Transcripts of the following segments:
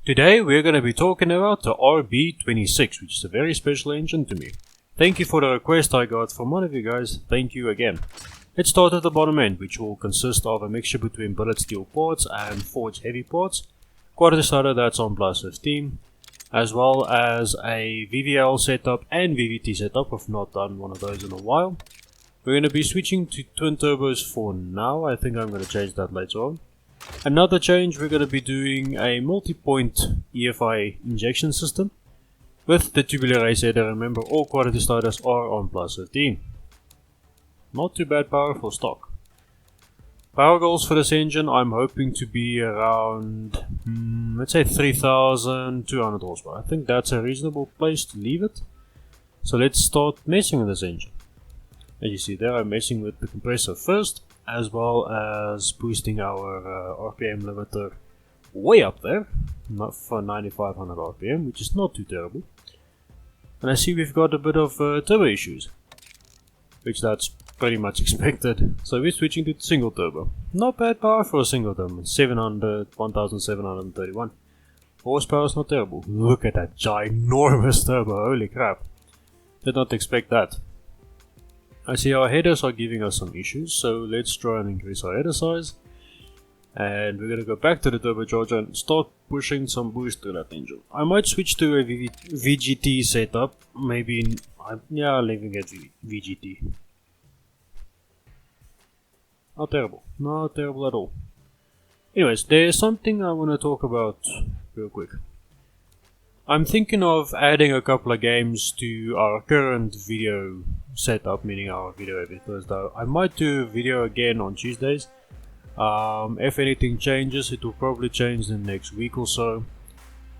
Today we're going to be talking about the RB26, which is a very special engine to me. Thank you for the request I got from one of you guys, thank you again. Let's start at the bottom end, which will consist of a mixture between billet steel parts and forged heavy parts, quarter decider that's on plus 15, as well as a VVL setup and VVT setup. I've not done one of those in a while. We're going to be switching to twin turbos for now. I think I'm going to change that later on. Another change, we're going to be doing a multi-point EFI injection system with the tubular race header. Remember, all quality starters are on plus 15. Not too bad power for stock. Power goals for this engine, I'm hoping to be around, let's say 3200 horsepower. I think that's a reasonable place to leave it. So let's start messing with this engine. As you see there, I'm messing with the compressor first, as well as boosting our RPM limiter way up there, not for 9500 RPM, which is not too terrible. And I see we've got a bit of turbo issues, which that's pretty much expected. So we're switching to single turbo. Not bad power for a single turbo, 1731. Horsepower is not terrible. Look at that ginormous turbo, holy crap. Did not expect that. I see our headers are giving us some issues, so let's try and increase our header size. And we're going to go back to the turbocharger and start pushing some boost to that engine. I might switch to a VGT setup, maybe, yeah, leaving it VGT. Not terrible at all. Anyways, there's something I want to talk about real quick. I'm thinking of adding a couple of games to our current video setup, meaning our video every Thursday. I might do a video again on Tuesdays. If anything changes, it will probably change in the next week or so,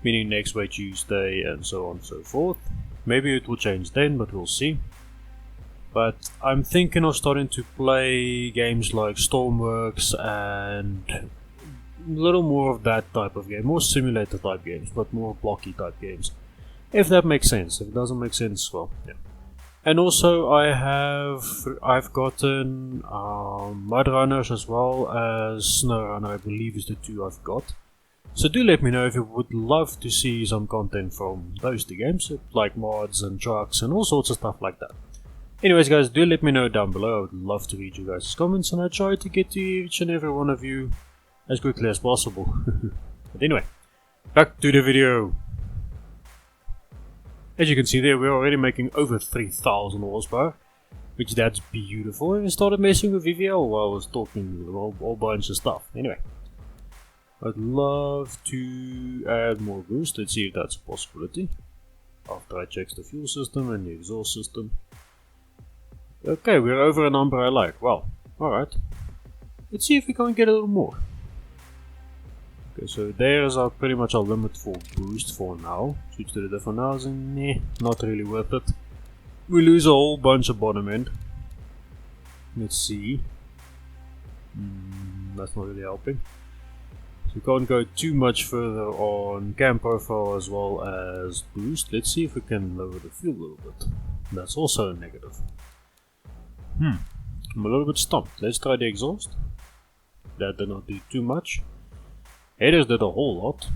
meaning next week Tuesday and so on and so forth. Maybe it will change then, but we'll see. But I'm thinking of starting to play games like Stormworks and a little more of that type of game, more simulator type games, but more blocky type games. If that makes sense. If it doesn't make sense, well, yeah. And also I've gotten Mud Runners as well as Snow Runner, I believe is the two I've got. So do let me know if you would love to see some content from those two games, like mods and trucks and all sorts of stuff like that. Anyways guys, do let me know down below. I would love to read you guys' comments, and I try to get to each and every one of you as quickly as possible. But anyway, back to the video. As you can see there, we're already making over 3000 horsepower, which that's beautiful. And I started messing with VVL while I was talking a whole bunch of stuff. Anyway, I'd love to add more boost. Let's see if that's a possibility. After I check the fuel system and the exhaust system. Okay, we're over a number I like. Well, alright. Let's see if we can get a little more. Okay, so there's pretty much our limit for boost for now. Switch to the different housing. Nah, not really worth it. We lose a whole bunch of bottom end. Let's see. That's not really helping. So we can't go too much further on cam profile as well as boost. Let's see if we can lower the fuel a little bit. That's also a negative. I'm a little bit stumped. Let's try the exhaust. That did not do too much. Headers did a whole lot.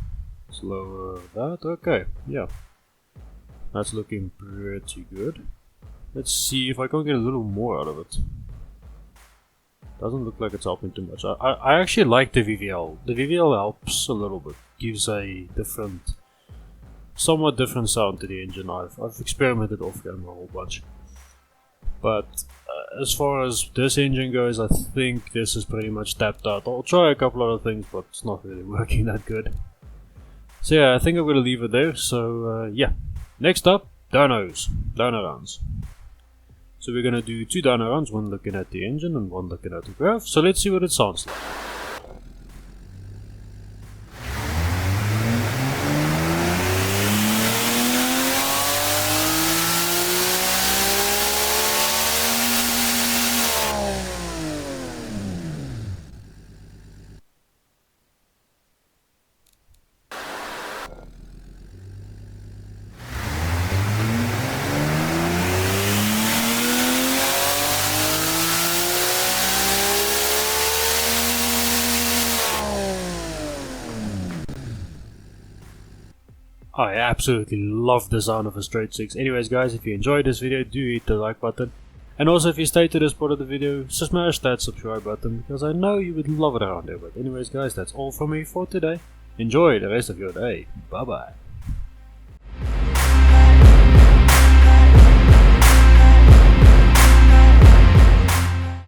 Let's lower that. Okay, yeah. That's looking pretty good. Let's see if I can get a little more out of it. Doesn't look like it's helping too much. I actually like the VVL. The VVL helps a little bit. Gives a different, somewhat different sound to the engine. I've experimented off camera a whole bunch. But as far as this engine goes, I think this is pretty much tapped out. I'll try a couple other things, but it's not really working that good. So yeah, I think I'm going to leave it there. So yeah, next up, Dyno runs. So we're going to do two Dyno runs, one looking at the engine and one looking at the graph. So let's see what it sounds like. I absolutely love the sound of a straight 6. Anyways guys, if you enjoyed this video, do hit the like button. And also if you stayed to this part of the video, so smash that subscribe button, because I know you would love it around there. But anyways guys, that's all from me for today. Enjoy the rest of your day. Bye bye.